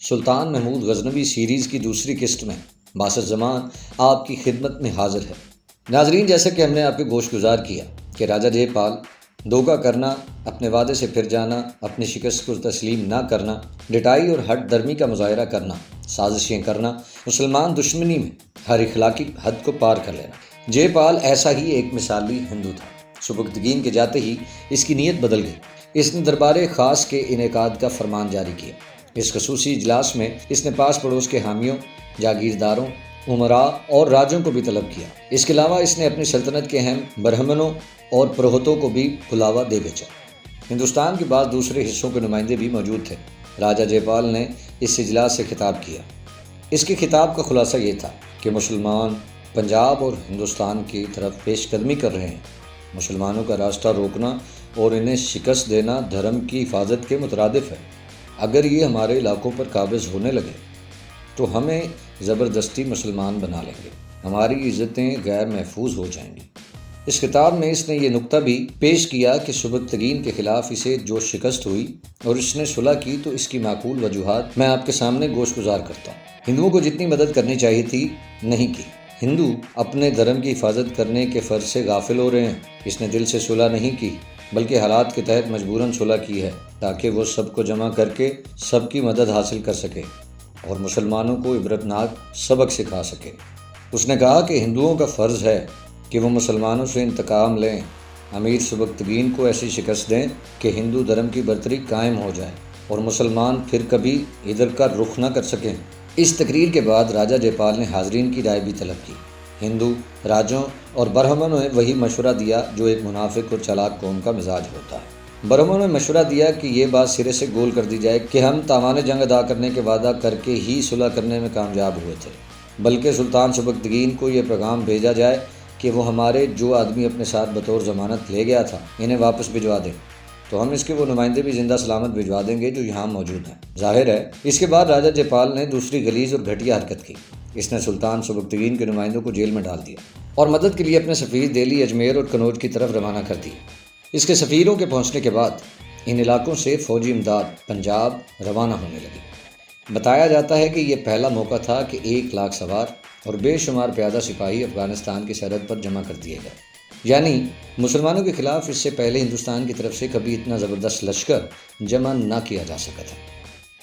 سلطان Mahmood Ghaznavi series کی دوسری قسط میں باسط زمان آپ کی خدمت میں حاضر ہے۔ ناظرین، جیسا کہ ہم نے آپ کے گوش گزار کیا کہ راجہ جے پال دھوکہ کرنا، اپنے وعدے سے پھر جانا، اپنی شکست کو تسلیم نہ کرنا، ڈٹائی اور ہٹ درمی کا مظاہرہ کرنا، سازشیں کرنا، مسلمان دشمنی میں ہر اخلاقی حد کو پار کر لینا، جے پال ایسا ہی ایک مثالی ہندو تھا۔ سبکتگین کے جاتے ہی اس کی نیت بدل گئی۔ اس نے دربار خاص کے انعقاد کا فرمان جاری کیا۔ اس خصوصی اجلاس میں اس نے پاس پڑوس کے حامیوں، جاگیرداروں، امراء اور راجوں کو بھی طلب کیا۔ اس کے علاوہ اس نے اپنی سلطنت کے اہم برہمنوں اور پروہتوں کو بھی بلاوا دے بھیجا۔ ہندوستان کے بعض دوسرے حصوں کے نمائندے بھی موجود تھے۔ راجہ جے پال نے اس اجلاس سے خطاب کیا۔ اس کے خطاب کا خلاصہ یہ تھا کہ مسلمان پنجاب اور ہندوستان کی طرف پیش قدمی کر رہے ہیں۔ مسلمانوں کا راستہ روکنا اور انہیں شکست دینا دھرم کی حفاظت کے مترادف ہے۔ اگر یہ ہمارے علاقوں پر قابض ہونے لگے تو ہمیں زبردستی مسلمان بنا لیں گے، ہماری عزتیں غیر محفوظ ہو جائیں گی۔ اس خطاب میں اس نے یہ نکتہ بھی پیش کیا کہ سبکتگین کے خلاف اسے جو شکست ہوئی اور اس نے صلح کی تو اس کی معقول وجوہات میں آپ کے سامنے گوش گزار کرتا ہوں۔ ہندوؤں کو جتنی مدد کرنی چاہیے تھی نہیں کی۔ ہندو اپنے دھرم کی حفاظت کرنے کے فرض سے غافل ہو رہے ہیں۔ اس نے دل سے صلح نہیں کی بلکہ حالات کے تحت مجبوراً صلح کی ہے تاکہ وہ سب کو جمع کر کے سب کی مدد حاصل کر سکے اور مسلمانوں کو عبرتناک سبق سکھا سکے۔ اس نے کہا کہ ہندوؤں کا فرض ہے کہ وہ مسلمانوں سے انتقام لیں، امیر سبکتگین کو ایسی شکست دیں کہ ہندو دھرم کی برتری قائم ہو جائے اور مسلمان پھر کبھی ادھر کا رخ نہ کر سکیں۔ اس تقریر کے بعد راجہ جے پال نے حاضرین کی رائے بھی طلب کی۔ ہندو راجوں اور برہمنوں نے وہی مشورہ دیا جو ایک منافق اور چالاک قوم کا مزاج ہوتا ہے۔ برہمنوں نے مشورہ دیا کہ یہ بات سرے سے گول کر دی جائے کہ ہم تاوان جنگ ادا کرنے کے وعدہ کر کے ہی صلح کرنے میں کامیاب ہوئے تھے، بلکہ سلطان سبکتگین کو یہ پیغام بھیجا جائے کہ وہ ہمارے جو آدمی اپنے ساتھ بطور ضمانت لے گیا تھا انہیں واپس بھجوا دیں، تو ہم اس کے وہ نمائندے بھی زندہ سلامت بھجوا دیں گے جو یہاں موجود ہیں۔ ظاہر ہے اس کے بعد راجہ جے پال نے دوسری غلیظ اور گھٹیا حرکت کی۔ اس نے سلطان سبکتگین کے نمائندوں کو جیل میں ڈال دیا اور مدد کے لیے اپنے سفیر دہلی، اجمیر اور کنوج کی طرف روانہ کر دی۔ اس کے سفیروں کے پہنچنے کے بعد ان علاقوں سے فوجی امداد پنجاب روانہ ہونے لگی۔ بتایا جاتا ہے کہ یہ پہلا موقع تھا کہ 1,00,000 سوار اور بے شمار پیادہ سپاہی افغانستان کی سرحد پر جمع کر دیے گئے۔ یعنی مسلمانوں کے خلاف اس سے پہلے ہندوستان کی طرف سے کبھی اتنا زبردست لشکر جمع نہ کیا جا سکا تھا۔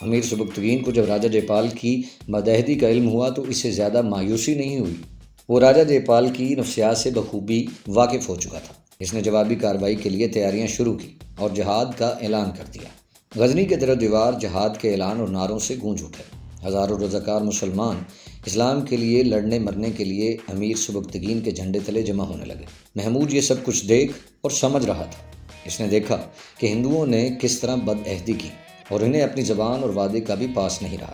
امیر سبکتگین کو جب راجہ جے پال کی مداحدی کا علم ہوا تو اس سے زیادہ مایوسی نہیں ہوئی۔ وہ راجہ جے پال کی نفسیات سے بخوبی واقف ہو چکا تھا۔ اس نے جوابی کارروائی کے لیے تیاریاں شروع کی اور جہاد کا اعلان کر دیا۔ غزنی کے در و دیوار جہاد کے اعلان اور نعروں سے گونج اٹھے۔ ہزاروں رضاکار مسلمان اسلام کے لیے لڑنے مرنے کے لیے امیر سبکتگین کے جھنڈے تلے جمع ہونے لگے۔ محمود یہ سب کچھ دیکھ اور سمجھ رہا تھا۔ اس نے دیکھا کہ ہندوؤں نے کس طرح بد عہدی کی اور انہیں اپنی زبان اور وعدے کا بھی پاس نہیں رہا۔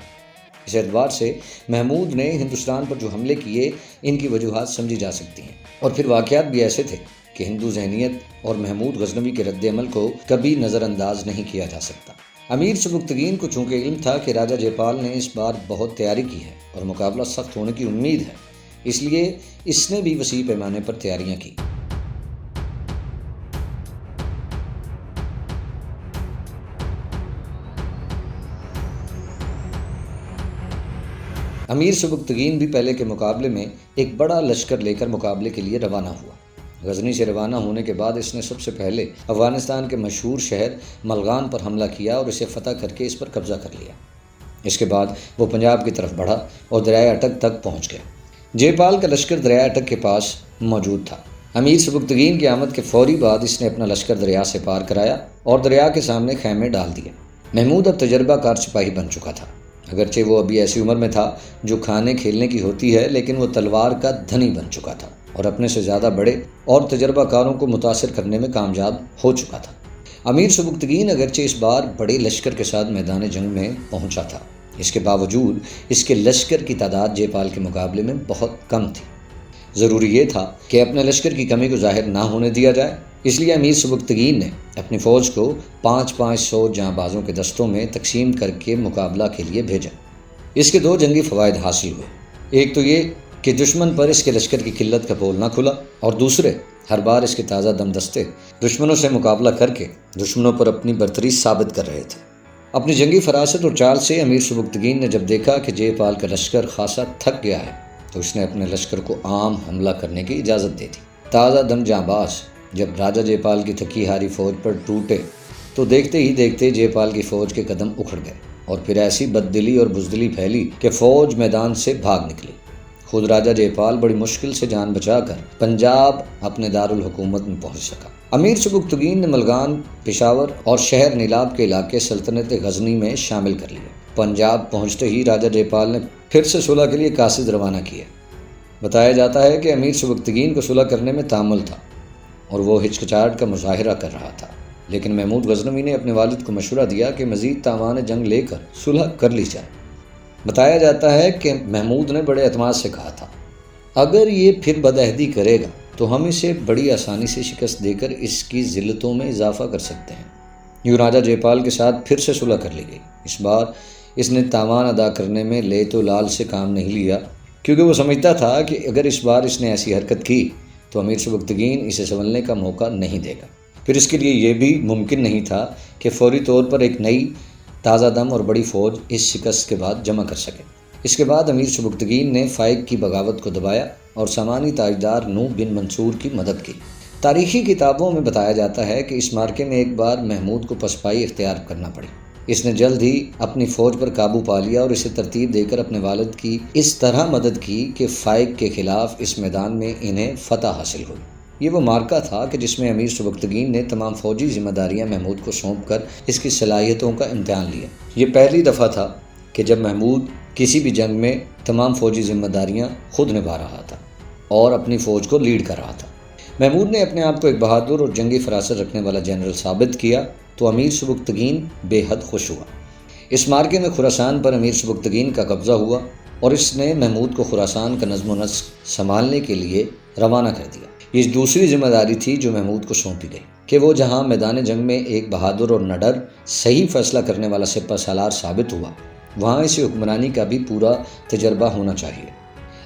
اس اعتبار سے محمود نے ہندوستان پر جو حملے کیے ان کی وجوہات سمجھی جا سکتی ہیں، اور پھر واقعات بھی ایسے تھے کہ ہندو ذہنیت اور محمود غزنوی کے رد عمل کو کبھی نظر انداز نہیں کیا جا سکتا۔ امیر سبکتگین کو چونکہ علم تھا کہ راجہ جے پال نے اس بار بہت تیاری کی ہے اور مقابلہ سخت ہونے کی امید ہے، اس لیے اس نے بھی وسیع پیمانے پر تیاریاں کی۔ امیر سبکتگین بھی پہلے کے مقابلے میں ایک بڑا لشکر لے کر مقابلے کے لیے روانہ ہوا۔ غزنی سے روانہ ہونے کے بعد اس نے سب سے پہلے افغانستان کے مشہور شہر ملغان پر حملہ کیا اور اسے فتح کر کے اس پر قبضہ کر لیا۔ اس کے بعد وہ پنجاب کی طرف بڑھا اور دریائے اٹک تک پہنچ گیا۔ جے پال کا لشکر دریائے اٹک کے پاس موجود تھا۔ امیر سبکتگین کی آمد کے فوری بعد اس نے اپنا لشکر دریا سے پار کرایا اور دریا کے سامنے خیمے ڈال دیے۔ محمود اب تجربہ کار سپاہی بن چکا تھا۔ اگرچہ وہ ابھی ایسی عمر میں تھا جو کھانے کھیلنے کی ہوتی ہے، لیکن وہ تلوار کا دھنی بن چکا تھا اور اپنے سے زیادہ بڑے اور تجربہ کاروں کو متاثر کرنے میں کامیاب ہو چکا تھا۔ امیر سبکتگین اگرچہ اس بار بڑے لشکر کے ساتھ میدان جنگ میں پہنچا تھا، اس کے باوجود اس کے لشکر کی تعداد جے پال کے مقابلے میں بہت کم تھی۔ ضروری یہ تھا کہ اپنے لشکر کی کمی کو ظاہر نہ ہونے دیا جائے، اس لیے امیر سبکتگین نے اپنی فوج کو 500 جاں بازوں کے دستوں میں تقسیم کر کے مقابلہ کے لیے بھیجا۔ اس کے 2 جنگی فوائد حاصل ہوئے۔ ایک تو یہ کہ دشمن پر اس کے لشکر کی قلت کا پول نہ کھلا، اور دوسرے ہر بار اس کے تازہ دم دستے دشمنوں سے مقابلہ کر کے دشمنوں پر اپنی برتری ثابت کر رہے تھے۔ اپنی جنگی فراست اور چال سے امیر سبکتگین نے جب دیکھا کہ جے پال کا لشکر خاصا تھک گیا ہے تو اس نے اپنے لشکر کو عام حملہ کرنے کی اجازت دے دی۔ تازہ دم جانباز جب راجہ جے پال کی تھکی ہاری فوج پر ٹوٹے تو دیکھتے ہی دیکھتے جے پال کی فوج کے قدم اکھڑ گئے اور پھر ایسی بددلی اور بزدلی پھیلی کہ فوج میدان سے بھاگ نکلی۔ خود راجہ جے پال بڑی مشکل سے جان بچا کر پنجاب اپنے دارالحکومت میں پہنچ سکا۔ امیر سبکتگین نے ملگان، پشاور اور شہر نیلاب کے علاقے سلطنت غزنی میں شامل کر لیے۔ پنجاب پہنچتے ہی راجہ جے پال نے پھر سے صلح کے لیے قاصد روانہ کیا۔ بتایا جاتا ہے کہ امیر سبکتگین کو صلح کرنے میں تامل تھا اور وہ ہچکچاہٹ کا مظاہرہ کر رہا تھا، لیکن محمود غزنوی نے اپنے والد کو مشورہ دیا کہ مزید تاوان جنگ لے کر صلح کر لی جائے۔ بتایا جاتا ہے کہ محمود نے بڑے اعتماد سے کہا تھا، اگر یہ پھر بدعہدی کرے گا تو ہم اسے بڑی آسانی سے شکست دے کر اس کی ذلتوں میں اضافہ کر سکتے ہیں۔ یوں راجہ جے پال کے ساتھ پھر سے صلح کر لی گئی۔ اس بار اس نے تاوان ادا کرنے میں لے تو لال سے کام نہیں لیا، کیونکہ وہ سمجھتا تھا کہ اگر اس بار اس نے ایسی حرکت کی تو امیر سبکتگین اسے سنبھلنے کا موقع نہیں دے گا۔ پھر اس کے لیے یہ بھی ممکن نہیں تھا کہ فوری طور پر ایک نئی تازہ دم اور بڑی فوج اس شکست کے بعد جمع کر سکے۔ اس کے بعد امیر سبکتگین نے فائق کی بغاوت کو دبایا اور سامانی تاجدار نوح بن منصور کی مدد کی۔ تاریخی کتابوں میں بتایا جاتا ہے کہ اس معرکے میں ایک بار محمود کو پسپائی اختیار کرنا پڑی۔ اس نے جلد ہی اپنی فوج پر قابو پا لیا اور اسے ترتیب دے کر اپنے والد کی اس طرح مدد کی کہ فائق کے خلاف اس میدان میں انہیں فتح حاصل ہوئی۔ یہ وہ معرکہ تھا کہ جس میں امیر سبکتگین نے تمام فوجی ذمہ داریاں محمود کو سونپ کر اس کی صلاحیتوں کا امتحان لیا۔ یہ پہلی دفعہ تھا کہ جب محمود کسی بھی جنگ میں تمام فوجی ذمہ داریاں خود نبھا رہا تھا اور اپنی فوج کو لیڈ کر رہا تھا۔ محمود نے اپنے آپ کو ایک بہادر اور جنگی فراست رکھنے والا جنرل ثابت کیا تو امیر سبکتگین بے حد خوش ہوا۔ اس معرکے میں خراسان پر امیر سبکتگین کا قبضہ ہوا اور اس نے محمود کو خراسان کا نظم و نسق سنبھالنے کے لیے روانہ کر دیا۔ یہ دوسری ذمہ داری تھی جو محمود کو سونپی گئی کہ وہ جہاں میدان جنگ میں ایک بہادر اور نڈر صحیح فیصلہ کرنے والا سپہ سالار ثابت ہوا، وہاں اسے حکمرانی کا بھی پورا تجربہ ہونا چاہیے۔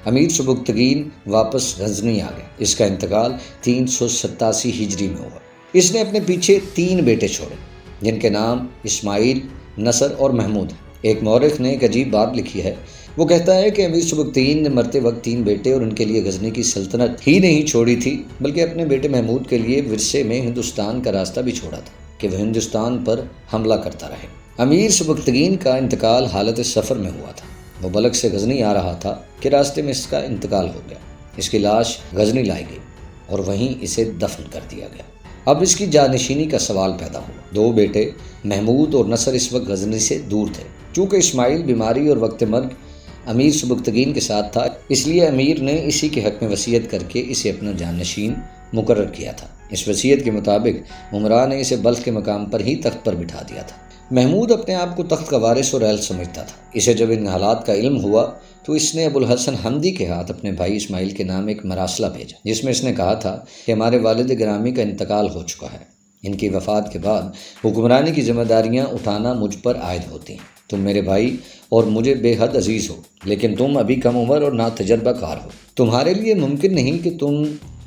امیر سبکتگین واپس غزنی آ گئے۔ اس کا انتقال 387 ہجری میں ہوا۔ اس نے اپنے پیچھے 3 بیٹے چھوڑے جن کے نام اسماعیل، نصر اور محمود ہیں۔ ایک مورخ نے ایک عجیب بات لکھی ہے۔ وہ کہتا ہے کہ امیر سبکتگین نے مرتے وقت 3 بیٹے اور ان کے لیے غزنی کی سلطنت ہی نہیں چھوڑی تھی بلکہ اپنے بیٹے محمود کے لیے ورثے میں ہندوستان کا راستہ بھی چھوڑا تھا کہ وہ ہندوستان پر حملہ کرتا رہے۔ امیر سبکتگین کا انتقال حالت سفر میں ہوا تھا۔ وہ بلخ سے غزنی آ رہا تھا کہ راستے میں اس کا انتقال ہو گیا۔ اس کی لاش غزنی لائی گئی اور وہیں اسے دفن کر دیا گیا۔ اب اس کی جانشینی کا سوال پیدا ہوا۔ 2 بیٹے محمود اور نصر اس وقت غزنی سے دور تھے۔ چونکہ اسماعیل بیماری اور وقت مرگ امیر سبکتگین کے ساتھ تھا، اس لیے امیر نے اسی کے حق میں وصیت کر کے اسے اپنا جانشین مقرر کیا تھا۔ اس وصیت کے مطابق عمرا نے اسے بلخ کے مقام پر ہی تخت پر بٹھا دیا تھا۔ محمود اپنے آپ کو تخت کا وارث اور اہل سمجھتا تھا۔ اسے جب ان حالات کا علم ہوا تو اس نے ابوالحسن حمدی کے ہاتھ اپنے بھائی اسماعیل کے نام ایک مراسلہ بھیجا جس میں اس نے کہا تھا کہ ہمارے والد گرامی کا انتقال ہو چکا ہے۔ ان کی وفات کے بعد حکمرانی کی ذمہ داریاں اٹھانا مجھ پر عائد ہوتی ہیں۔ تم میرے بھائی اور مجھے بے حد عزیز ہو، لیکن تم ابھی کم عمر اور ناتجربہ کار ہو۔ تمہارے لیے ممکن نہیں کہ تم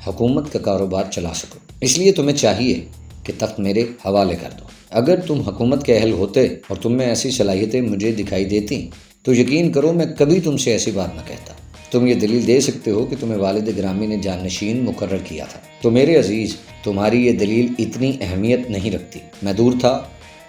حکومت کا کاروبار چلا سکو، اس لیے تمہیں چاہیے کہ تخت میرے حوالے کر دو۔ اگر تم حکومت کے اہل ہوتے اور تم میں ایسی صلاحیتیں مجھے دکھائی دیتی تو یقین کرو میں کبھی تم سے ایسی بات نہ کہتا۔ تم یہ دلیل دے سکتے ہو کہ تمہیں والد گرامی نے جانشین مقرر کیا تھا۔ تو میرے عزیز، تمہاری یہ دلیل اتنی اہمیت نہیں رکھتی۔ میں دور تھا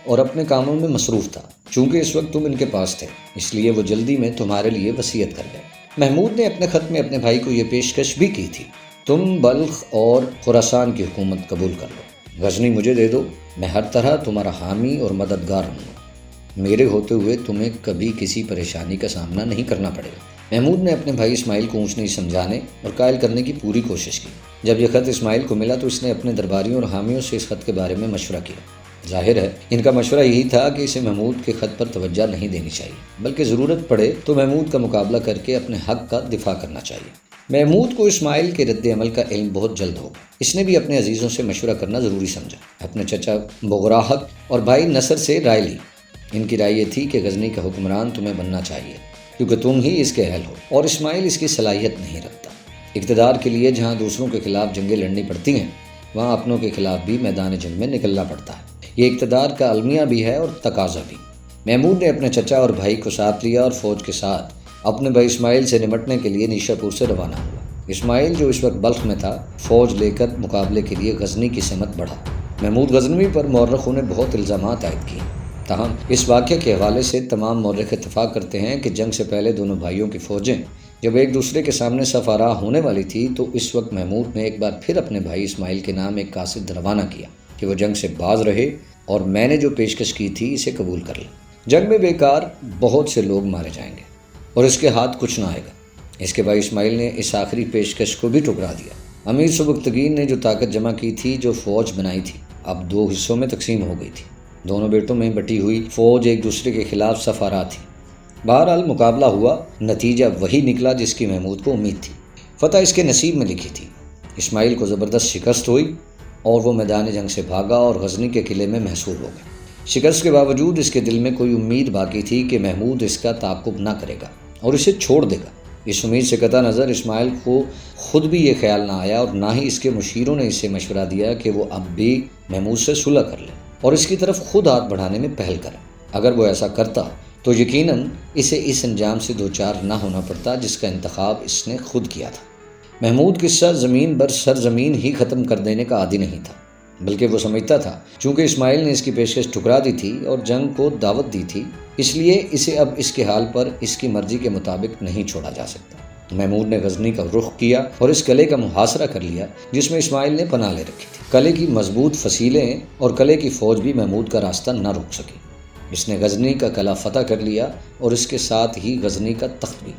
اور اپنے کاموں میں مصروف تھا۔ چونکہ اس وقت تم ان کے پاس تھے، اس لیے وہ جلدی میں تمہارے لیے وصیت کر گئے۔ محمود نے اپنے خط میں اپنے بھائی کو یہ پیشکش بھی کی تھی، تم بلخ اور خراسان کی حکومت قبول کر لو، غزنی مجھے دے دو، میں ہر طرح تمہارا حامی اور مددگار ہوں گا۔ میرے ہوتے ہوئے تمہیں کبھی کسی پریشانی کا سامنا نہیں کرنا پڑے گا۔ محمود نے اپنے بھائی اسماعیل کو اونچ نیچ سمجھانے اور قائل کرنے کی پوری کوشش کی۔ جب یہ خط اسماعیل کو ملا تو اس نے اپنے درباریوں اور حامیوں سے اس خط کے بارے میں مشورہ کیا۔ ظاہر ہے ان کا مشورہ یہی تھا کہ اسے محمود کے خط پر توجہ نہیں دینی چاہیے، بلکہ ضرورت پڑے تو محمود کا مقابلہ کر کے اپنے حق کا دفاع کرنا چاہیے۔ محمود کو اسماعیل کے رد عمل کا علم بہت جلد ہوگا۔ اس نے بھی اپنے عزیزوں سے مشورہ کرنا ضروری سمجھا۔ اپنے چچا بغراحق اور بھائی نصر سے رائے لی۔ ان کی رائے یہ تھی کہ غزنی کا حکمران تمہیں بننا چاہیے کیونکہ تم ہی اس کے اہل ہو اور اسماعیل اس کی صلاحیت نہیں رکھتا۔ اقتدار کے لیے جہاں دوسروں کے خلاف جنگیں لڑنی پڑتی ہیں وہاں اپنوں کے خلاف بھی میدان جنگ میں نکلنا پڑتا ہے۔ یہ اقتدار کا المیہ بھی ہے اور تقاضا بھی۔ محمود نے اپنے چچا اور بھائی کو ساتھ لیا اور فوج کے ساتھ اپنے بھائی اسماعیل سے نمٹنے کے لیے نیشاپور سے روانہ ہوا۔ اسماعیل جو اس وقت بلخ میں تھا، فوج لے کر مقابلے کے لیے غزنی کی سمت بڑھا۔ محمود غزنوی پر مورخوں نے بہت الزامات عائد کیے، تاہم اس واقعے کے حوالے سے تمام مورخ اتفاق کرتے ہیں کہ جنگ سے پہلے دونوں بھائیوں کی فوجیں جب ایک دوسرے کے سامنے صف آراہ ہونے والی تھی تو اس وقت محمود نے ایک بار پھر اپنے بھائی اسماعیل کے نام ایک قاصد روانہ کیا کہ وہ جنگ سے باز رہے اور میں نے جو پیشکش کی تھی اسے قبول کر لیں۔ جنگ میں بیکار بہت سے لوگ مارے جائیں گے اور اس کے ہاتھ کچھ نہ آئے گا۔ اس کے بھائی اسماعیل نے اس آخری پیشکش کو بھی ٹھکرا دیا۔ امیر سبکتگین نے جو طاقت جمع کی تھی، جو فوج بنائی تھی، اب 2 حصوں میں تقسیم ہو گئی تھی۔ دونوں بیٹوں میں بٹی ہوئی فوج ایک دوسرے کے خلاف صف آراہ تھی۔ بہرحال مقابلہ ہوا، نتیجہ وہی نکلا جس کی محمود کو امید تھی۔ فتح اس کے نصیب میں لکھی تھی۔ اسماعیل کو زبردست شکست ہوئی اور وہ میدان جنگ سے بھاگا اور غزنی کے قلعے میں محصور ہو گیا۔ شکست کے باوجود اس کے دل میں کوئی امید باقی تھی کہ محمود اس کا تعاقب نہ کرے گا اور اسے چھوڑ دے گا۔ اس امید سے قطع نظر اسماعیل کو خود بھی یہ خیال نہ آیا اور نہ ہی اس کے مشیروں نے اسے مشورہ دیا کہ وہ اب بھی محمود سے صلح کر لے اور اس کی طرف خود ہاتھ بڑھانے میں پہل کرے۔ اگر وہ ایسا کرتا تو یقیناً اسے اس انجام سے دوچار نہ ہونا پڑتا جس کا انتخاب اس نے خود کیا تھا۔ محمود قصہ زمین بر سرزمین ہی ختم کر دینے کا عادی نہیں تھا، بلکہ وہ سمجھتا تھا چونکہ اسماعیل نے اس کی پیشکش ٹھکرا دی تھی اور جنگ کو دعوت دی تھی، اس لیے اسے اب اس کے حال پر اس کی مرضی کے مطابق نہیں چھوڑا جا سکتا۔ محمود نے غزنی کا رخ کیا اور اس قلعے کا محاصرہ کر لیا جس میں اسماعیل نے پناہ لے رکھی تھی۔ قلعے کی مضبوط فصیلیں اور قلعے کی فوج بھی محمود کا راستہ نہ روک سکی۔ اس نے غزنی کا قلعہ فتح کر لیا اور اس کے ساتھ ہی غزنی کا تخت بھی۔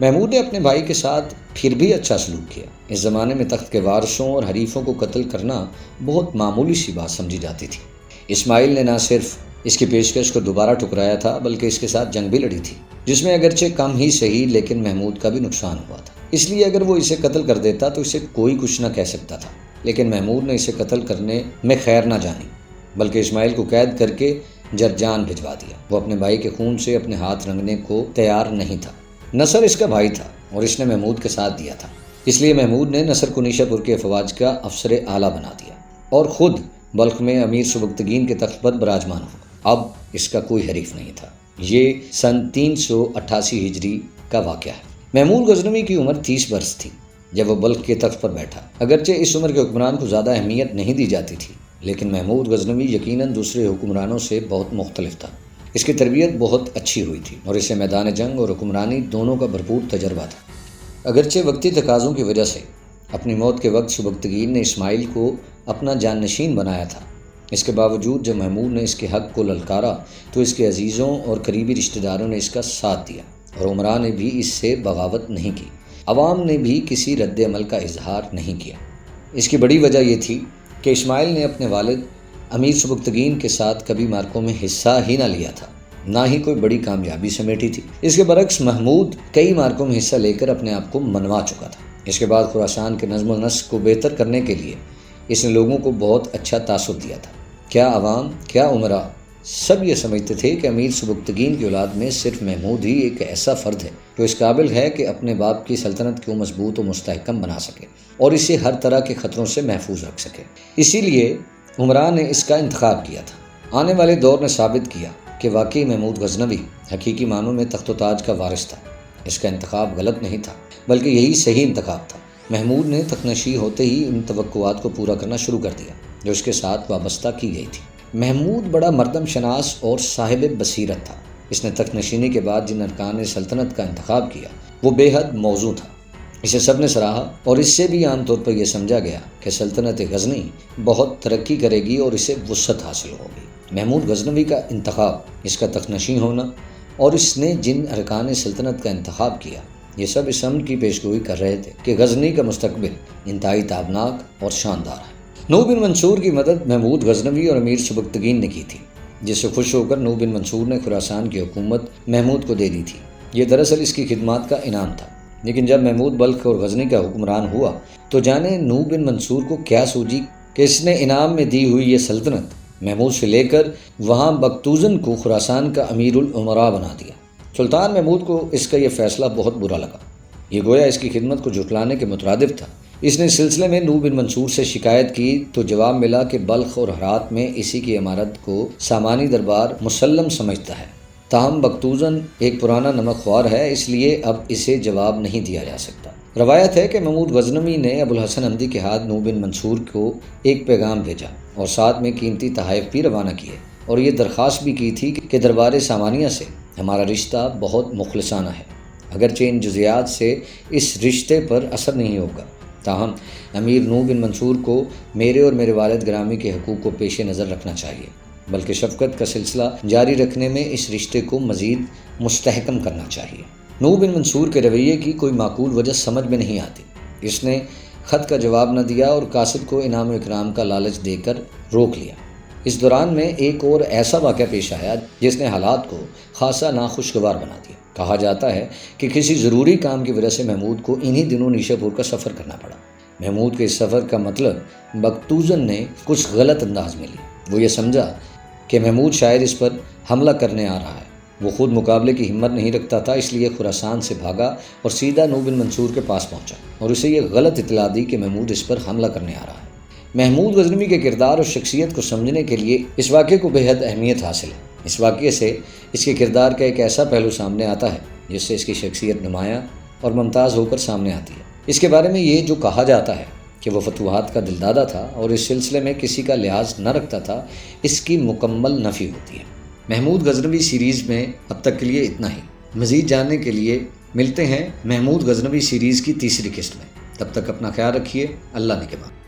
محمود نے اپنے بھائی کے ساتھ پھر بھی اچھا سلوک کیا۔ اس زمانے میں تخت کے وارثوں اور حریفوں کو قتل کرنا بہت معمولی سی بات سمجھی جاتی تھی۔ اسماعیل نے نہ صرف اس کی پیشکش کو دوبارہ ٹھکرایا تھا بلکہ اس کے ساتھ جنگ بھی لڑی تھی، جس میں اگرچہ کم ہی صحیح لیکن محمود کا بھی نقصان ہوا تھا۔ اس لیے اگر وہ اسے قتل کر دیتا تو اسے کوئی کچھ نہ کہہ سکتا تھا، لیکن محمود نے اسے قتل کرنے میں خیر نہ جانی بلکہ اسماعیل کو قید کر کے جرجان بھجوا دیا۔ وہ اپنے بھائی کے خون سے اپنے ہاتھ رنگنے کو تیار نہیں تھا۔ نصر اس کا بھائی تھا اور اس نے محمود کے ساتھ دیا تھا، اس لیے محمود نے نصر کو نیشاپور کے افواج کا افسر اعلیٰ بنا دیا اور خود بلخ میں امیر سبکتگین کے تخت پر براجمان ہوا۔ اب اس کا کوئی حریف نہیں تھا۔ یہ سن 388 ہجری کا واقعہ ہے۔ محمود غزنوی کی عمر 30 برس تھی جب وہ بلخ کے تخت پر بیٹھا۔ اگرچہ اس عمر کے حکمران کو زیادہ اہمیت نہیں دی جاتی تھی، لیکن محمود غزنوی یقیناً دوسرے حکمرانوں سے بہت مختلف تھا۔ اس کی تربیت بہت اچھی ہوئی تھی اور اسے میدان جنگ اور حکمرانی دونوں کا بھرپور تجربہ تھا۔ اگرچہ وقتی تقاضوں کی وجہ سے اپنی موت کے وقت سبکتگین نے اسماعیل کو اپنا جانشین بنایا تھا، اس کے باوجود جب محمود نے اس کے حق کو للکارا تو اس کے عزیزوں اور قریبی رشتہ داروں نے اس کا ساتھ دیا اور عمرا نے بھی اس سے بغاوت نہیں کی۔ عوام نے بھی کسی رد عمل کا اظہار نہیں کیا۔ اس کی بڑی وجہ یہ تھی کہ اسماعیل نے اپنے والد امیر سبکتگین کے ساتھ کبھی معرکوں میں حصہ ہی نہ لیا تھا، نہ ہی کوئی بڑی کامیابی سمیٹی تھی۔ اس کے برعکس محمود کئی معرکوں میں حصہ لے کر اپنے آپ کو منوا چکا تھا۔ اس کے بعد خراسان کے نظم و نسق کو بہتر کرنے کے لیے اس نے لوگوں کو بہت اچھا تاثر دیا تھا۔ کیا عوام، کیا عمرا، سب یہ سمجھتے تھے کہ امیر سبکتگین کی اولاد میں صرف محمود ہی ایک ایسا فرد ہے جو اس قابل ہے کہ اپنے باپ کی سلطنت کو مضبوط و مستحکم بنا سکے اور اسے ہر طرح کے خطروں سے محفوظ رکھ سکے۔ اسی لیے عمرا نے اس کا انتخاب کیا تھا۔ آنے والے دور نے ثابت کیا کہ واقعی محمود غزنوی حقیقی معنوں میں تخت و تاج کا وارث تھا۔ اس کا انتخاب غلط نہیں تھا بلکہ یہی صحیح انتخاب تھا۔ محمود نے تختنشی ہوتے ہی ان توقعات کو پورا کرنا شروع کر دیا جو اس کے ساتھ وابستہ کی گئی تھی۔ محمود بڑا مردم شناس اور صاحب بصیرت تھا۔ اس نے تخت نشینی کے بعد جن ارکان سلطنت کا انتخاب کیا وہ بے حد موزوں تھا۔ اسے سب نے سراہا اور اس سے بھی عام طور پر یہ سمجھا گیا کہ سلطنت غزنی بہت ترقی کرے گی اور اسے وسعت حاصل ہوگی۔ محمود غزنوی کا انتخاب، اس کا تخت نشین ہونا اور اس نے جن ارکان سلطنت کا انتخاب کیا، یہ سب اس امر کی پیشگوئی کر رہے تھے کہ غزنی کا مستقبل انتہائی تابناک اور شاندار ہے۔ نو بن منصور کی مدد محمود غزنوی اور امیر سبکتگین نے کی تھی، جس سے خوش ہو کر نو بن منصور نے خراسان کی حکومت محمود کو دے دی تھی۔ یہ دراصل اس کی خدمات کا انعام تھا۔ لیکن جب محمود بلخ اور غزنی کا حکمران ہوا تو جانے نو بن منصور کو کیا سوجی کہ اس نے انعام میں دی ہوئی یہ سلطنت محمود سے لے کر وہاں بختوزن کو خراسان کا امیر الامراء بنا دیا۔ سلطان محمود کو اس کا یہ فیصلہ بہت برا لگا۔ یہ گویا اس کی خدمت کو جھٹلانے کے مترادف تھا۔ اس نے اس سلسلے میں نو بن منصور سے شکایت کی تو جواب ملا کہ بلخ اور ہرات میں اسی کی امارت کو سامانی دربار مسلم سمجھتا ہے تاہم بختوزن ایک پرانا نمک خوار ہے، اس لیے اب اسے جواب نہیں دیا جا سکتا۔ روایت ہے کہ محمود غزنوی نے ابوالحسن حمدی کے ہاتھ نوح بن منصور کو ایک پیغام بھیجا اور ساتھ میں قیمتی تحائف بھی روانہ کیے، اور یہ درخواست بھی کی تھی کہ دربار سامانیہ سے ہمارا رشتہ بہت مخلصانہ ہے، اگرچہ ان جزیات سے اس رشتے پر اثر نہیں ہوگا، تاہم امیر نوح بن منصور کو میرے اور میرے والد گرامی کے حقوق کو پیش نظر رکھنا چاہیے، بلکہ شفقت کا سلسلہ جاری رکھنے میں اس رشتے کو مزید مستحکم کرنا چاہیے۔ نوح بن منصور کے رویے کی کوئی معقول وجہ سمجھ میں نہیں آتی۔ اس نے خط کا جواب نہ دیا اور قاصد کو انعام و اکرام کا لالچ دے کر روک لیا۔ اس دوران میں ایک اور ایسا واقعہ پیش آیا جس نے حالات کو خاصا ناخوشگوار بنا دیا۔ کہا جاتا ہے کہ کسی ضروری کام کی وجہ سے محمود کو انہی دنوں نیشا پور کا سفر کرنا پڑا۔ محمود کے اس سفر کا مطلب بختوزن نے کچھ غلط انداز میں لی۔ وہ یہ سمجھا کہ محمود شاید اس پر حملہ کرنے آ رہا ہے۔ وہ خود مقابلے کی ہمت نہیں رکھتا تھا، اس لیے خراسان سے بھاگا اور سیدھا نوح بن منصور کے پاس پہنچا اور اسے یہ غلط اطلاع دی کہ محمود اس پر حملہ کرنے آ رہا ہے۔ محمود غزنوی کے کردار اور شخصیت کو سمجھنے کے لیے اس واقعے کو بے حد اہمیت حاصل ہے۔ اس واقعے سے اس کے کردار کا ایک ایسا پہلو سامنے آتا ہے جس سے اس کی شخصیت نمایاں اور ممتاز ہو کر سامنے آتی ہے۔ اس کے بارے میں یہ جو کہا جاتا ہے کہ وہ فتوحات کا دلدادہ تھا اور اس سلسلے میں کسی کا لحاظ نہ رکھتا تھا، اس کی مکمل نفی ہوتی ہے۔ محمود غزنوی سیریز میں اب تک کے لیے اتنا ہی۔ مزید جاننے کے لیے ملتے ہیں محمود غزنوی سیریز کی تیسری قسط میں۔ تب تک اپنا خیال رکھیے۔ اللہ نگہبان۔